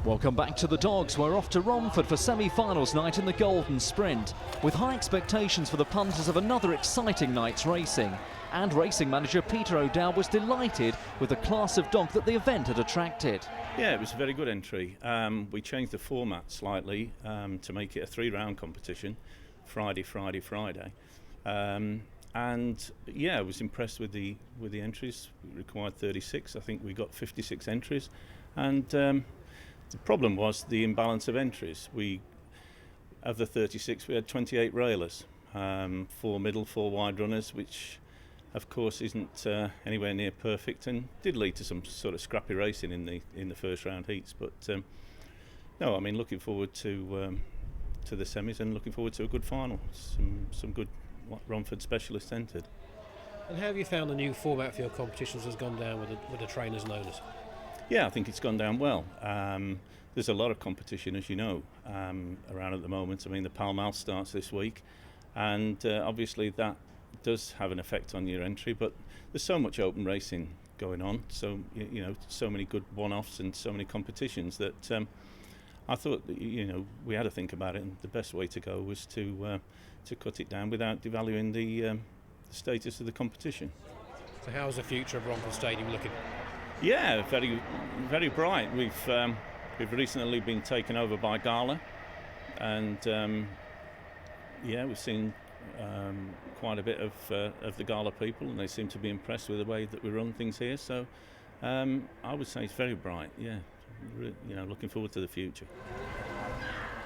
Welcome back to the Dogs. We're off to Romford for semi-finals night in the Golden Sprint, with high expectations for the punters of another exciting night's racing. And racing manager Peter O'Dowd was delighted with the class of dog that the event had attracted. Yeah, it was a very good entry. We changed the format slightly to make it a 3-round competition, Friday. And yeah, I was impressed with the entries. We required 36. I think we got 56 entries, and the problem was the imbalance of entries. Of the 36, we had 28 railers, 4 middle, 4 wide runners, which of course isn't anywhere near perfect, and did lead to some sort of scrappy racing in the first round heats. But no, I mean, looking forward to the semis and looking forward to a good final. Some good Romford specialists entered. And how have you found the new format for your competitions has gone down with the trainers and owners? Yeah, I think it's gone down well. There's a lot of competition, as you know, around at the moment. I mean, the Pall Mall starts this week, and obviously that does have an effect on your entry, but there's so much open racing going on, so you know, so many good one-offs and so many competitions that I thought that, you know, we had to think about it, and the best way to go was to cut it down without devaluing the status of the competition. So how's the future of Romford Stadium looking? Yeah, very, very bright. We've recently been taken over by Gala, and yeah, we've seen quite a bit of the Gala people, and they seem to be impressed with the way that we run things here. So I would say it's very bright. Yeah, you know, looking forward to the future.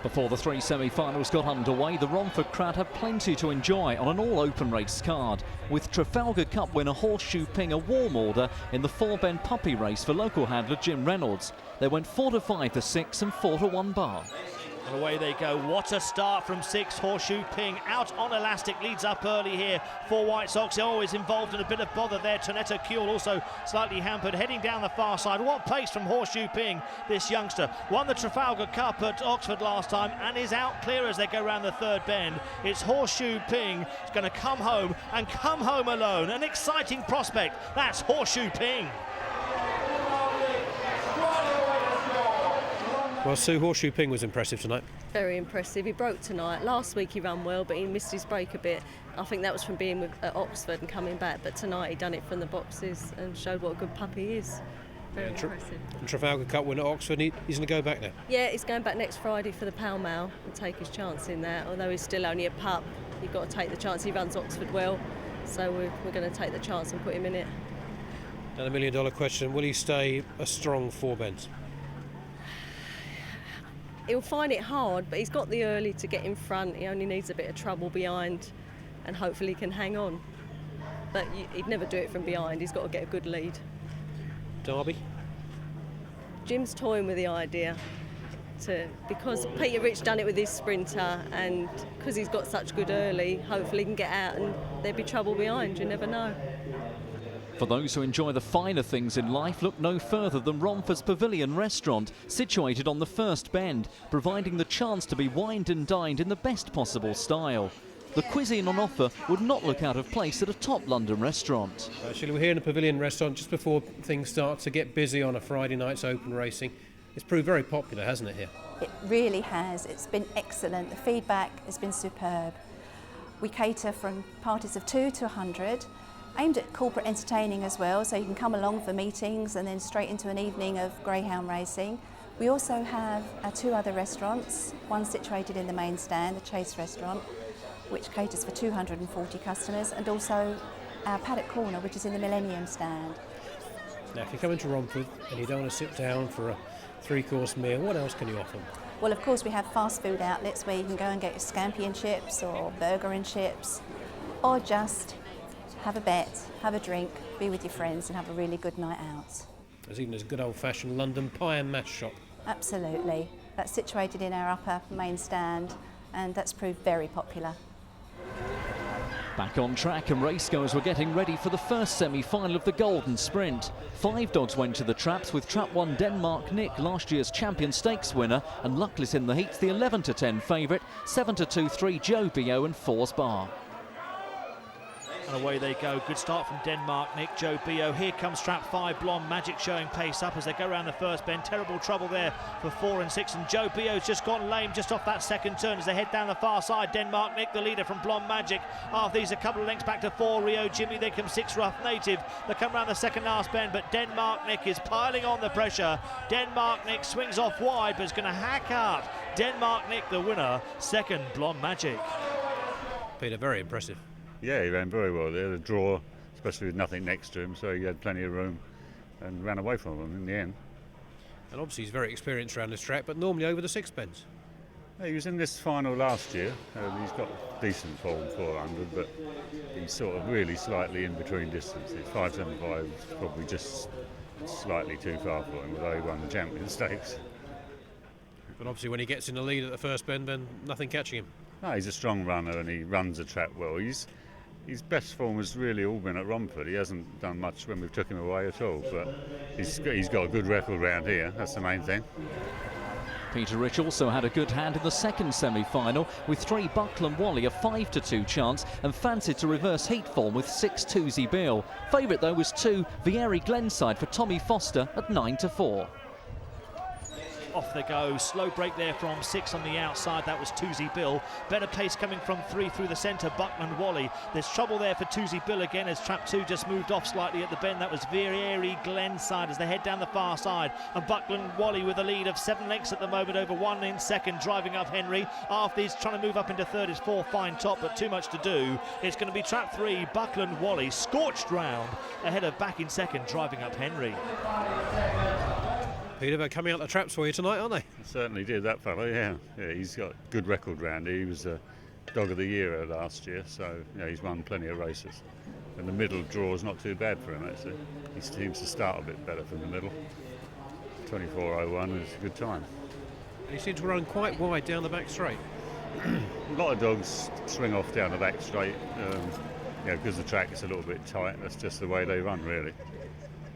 Before the 3 semi-finals got underway, the Romford crowd had plenty to enjoy on an all-open race card, with Trafalgar Cup winner Horseshoe Ping a warm order in the 4-bend puppy race for local handler Jim Reynolds. They went 4-5 the 6 and 4-1 bar. And away they go. What a start from 6. Horseshoe Ping out on elastic, leads up early here for White Sox. They're always involved in a bit of bother there. Tonetta Kuehl also slightly hampered, heading down the far side. What pace from Horseshoe Ping, this youngster. Won the Trafalgar Cup at Oxford last time and is out clear as they go round the 3rd bend. It's Horseshoe Ping. It's going to come home and come home alone. An exciting prospect. That's Horseshoe Ping. Well, Sue, Horseshoe Ping was impressive tonight. Very impressive. He broke tonight. Last week he ran well, but he missed his break a bit. I think that was from being at Oxford and coming back, but tonight he done it from the boxes and showed what a good puppy he is. Very impressive. And Trafalgar Cup winner at Oxford, he's going to go back now? Yeah, he's going back next Friday for the Pall Mall and take his chance in there. Although he's still only a pup, you've got to take the chance. He runs Oxford well, so we're going to take the chance and put him in it. And $1 million question, will he stay a strong 4-bend? He'll find it hard, but he's got the early to get in front. He only needs a bit of trouble behind, and hopefully he can hang on. But he'd never do it from behind. He's got to get a good lead. Derby? Jim's toying with the idea because Peter Rich done it with his sprinter, and because he's got such good early, hopefully he can get out and there'd be trouble behind. You never know. For those who enjoy the finer things in life, look no further than Romford's Pavilion restaurant, situated on the 1st bend, providing the chance to be wined and dined in the best possible style. The cuisine on offer would not look out of place at a top London restaurant. Actually, we're here in the Pavilion restaurant just before things start to get busy on a Friday night's open racing. It's proved very popular, hasn't it, here? It really has. It's been excellent. The feedback has been superb. We cater from parties of 2 to 100. Aimed at corporate entertaining as well, so you can come along for meetings and then straight into an evening of greyhound racing. We also have our 2 other restaurants, one situated in the main stand, the Chase restaurant, which caters for 240 customers, and also our Paddock Corner, which is in the Millennium stand. Now, if you come into Romford and you don't want to sit down for a 3-course meal, what else can you offer? Well, of course, we have fast food outlets where you can go and get your scampi and chips or burger and chips, or just have a bet, have a drink, be with your friends and have a really good night out. There's even a good old-fashioned London pie and mash shop. Absolutely. That's situated in our upper main stand, and that's proved very popular. Back on track, and racegoers were getting ready for the first semi-final of the Golden Sprint. 5 dogs went to the traps, with Trap 1 Denmark Nick, last year's Champion Stakes winner, and luckless in the heats, the 11-10 favourite, 7-2-3 Joe Bio and 4's Bar. And away they go. Good start from Denmark, Nick. Joe Bio. Here comes trap 5, Blonde Magic showing pace up as they go around the first bend. Terrible trouble there for 4 and 6. And Joe Bio's just gone lame just off that second turn as they head down the far side. Denmark, Nick, the leader from Blonde Magic. After these, a couple of lengths back to 4, Rio Jimmy. They come 6, Rough Native. They come around the second last bend, but Denmark, Nick is piling on the pressure. Denmark, Nick swings off wide, but it's going to hack up. Denmark, Nick, the winner. Second, Blonde Magic. Peter, very impressive. Yeah, he ran very well there. The draw, especially with nothing next to him, so he had plenty of room and ran away from them in the end. And obviously he's very experienced around this track, but normally over the 6 bends. Yeah, he was in this final last year. He's got decent form, 400, but he's sort of really slightly in between distances. 575 is probably just slightly too far for him, although he won the Champion Stakes. But obviously when he gets in the lead at the first bend, then nothing catching him. No, he's a strong runner and he runs the track well. His best form has really all been at Romford. He hasn't done much when we've took him away at all, but he's got a good record round here. That's the main thing. Peter Rich also had a good hand in the second semi-final with 3 Buckland Wally, a 5-2 chance, and fancied to reverse heat form with 6 Toosie Bill. Favourite though was 2 Vieri Glenside for Tommy Foster at 9-4. Off they go. Slow break there from 6 on the outside. That was Toosie Bill. Better pace coming from 3 through the centre. Buckland Wally. There's trouble there for Toosie Bill again as trap 2 just moved off slightly at the bend. That was Vieri Glenside as they head down the far side. And Buckland Wally with a lead of 7 lengths at the moment over 1 in second, driving up Henry. After he's trying to move up into third is 4 Fine Top, but too much to do. It's going to be trap 3, Buckland Wally, scorched round ahead of back in second, driving up Henry. Peter, they're coming out the traps for you tonight, aren't they? Certainly did, that fellow, yeah. He's got good record round here. He was a Dog of the Year last year, so he's won plenty of races. And the middle draw is not too bad for him, actually. He seems to start a bit better from the middle. 24.01 is a good time. He seems to run quite wide down the back straight. A lot of dogs swing off down the back straight, because the track is a little bit tight. That's just the way they run, really.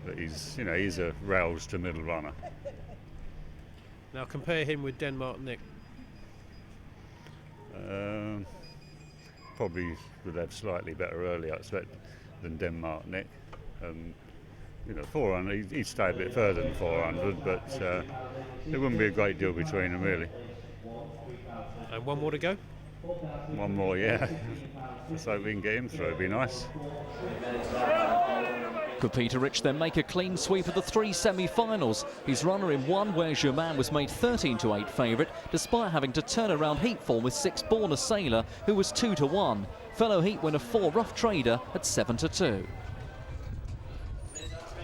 But he's a roused to middle runner. Now compare him with Denmark Nick. Probably would have slightly better early, I expect, than Denmark Nick. 400, he'd stay a bit further than 400, but there wouldn't be a great deal between them, really. And one more to go? One more, yeah. Just hope we can get him through, it'd be nice. Could Peter Rich then make a clean sweep of the 3 semi-finals? His runner in 1, Where's Your Man, was made 13-8 favourite, despite having to turn around heat form with 6 Born a Sailor, who was 2-1. Fellow heat winner 4 Rough Trader at 7-2.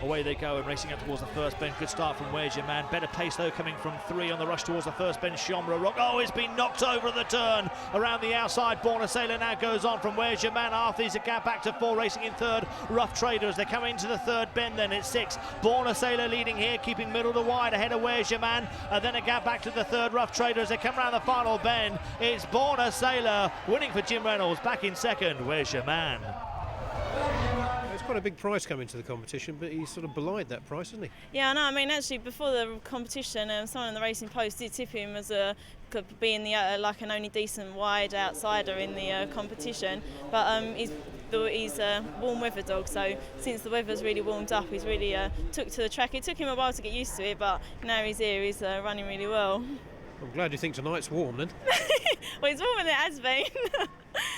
Away they go and racing up towards the first bend. Good start from Where's Your Man. Better pace though coming from 3 on the rush towards the first bend. Shomra Rock. Oh, it's been knocked over at the turn. Around the outside, Born a Sailor now goes on from Where's Your Man. After he's a gap back to 4, racing in third. Rough Trader as they come into the third bend. Then it's 6. Born a Sailor leading here, keeping middle to wide ahead of Where's Your Man. And then a gap back to the third. Rough Trader as they come around the final bend. It's Born a Sailor winning for Jim Reynolds. Back in second, Where's Your Man. It's quite a big price coming to the competition, but he's sort of belied that price, hasn't he? Yeah, I know. I mean, actually, before the competition, someone in the Racing Post did tip him as being the like an only decent wide outsider in the competition. But he's a warm weather dog, so since the weather's really warmed up, he's really took to the track. It took him a while to get used to it, but now he's here. He's running really well. I'm glad you think tonight's warm then. Well, it's warmer than it has been.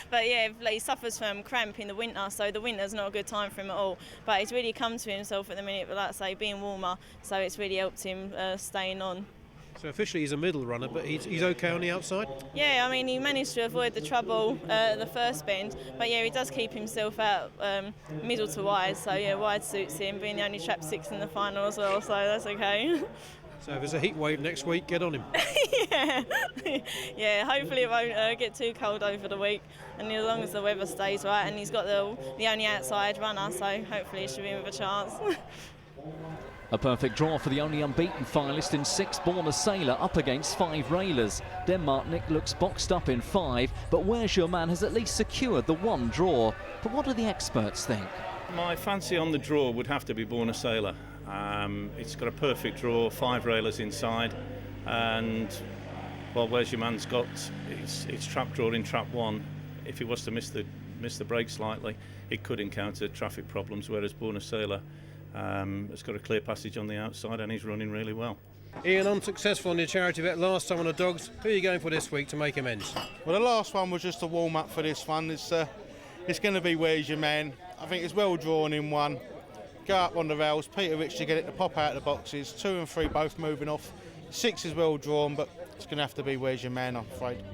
But yeah, he suffers from cramp in the winter, so the winter's not a good time for him at all. But he's really come to himself at the minute, but like I say, being warmer, so it's really helped him staying on. So officially he's a middle runner, but he's okay on the outside? Yeah, I mean, he managed to avoid the trouble at the first bend, but yeah, he does keep himself out middle to wide, so yeah, wide suits him, being the only trap 6 in the final as well, so that's okay. So if there's a heat wave next week, get on him. Yeah, hopefully it won't get too cold over the week, and as long as the weather stays right, and he's got the only outside runner, so hopefully he should be in with a chance. A perfect draw for the only unbeaten finalist in 6, Born a Sailor, up against 5 Railers. Denmark Nick looks boxed up in 5, but Where's Your Man has at least secured the 1 draw. But what do the experts think? My fancy on the draw would have to be Born a Sailor. It's got a perfect draw, 5 Railers inside, and well, Where's Your Man's got its trap draw in trap 1. If he was to miss missed the brake slightly, it could encounter traffic problems, whereas Borna Sailor has got a clear passage on the outside and he's running really well. Ian, unsuccessful on your charity bet last time on the dogs. Who are you going for this week to make amends? Well, the last one was just a warm-up for this one. It's going to be Where's Your Man. I think it's well drawn in one. Go up on the rails, Peter Rich to get it to pop out of the boxes. 2 and 3 both moving off. 6 is well drawn, but it's going to have to be Where's Your Man, I'm afraid.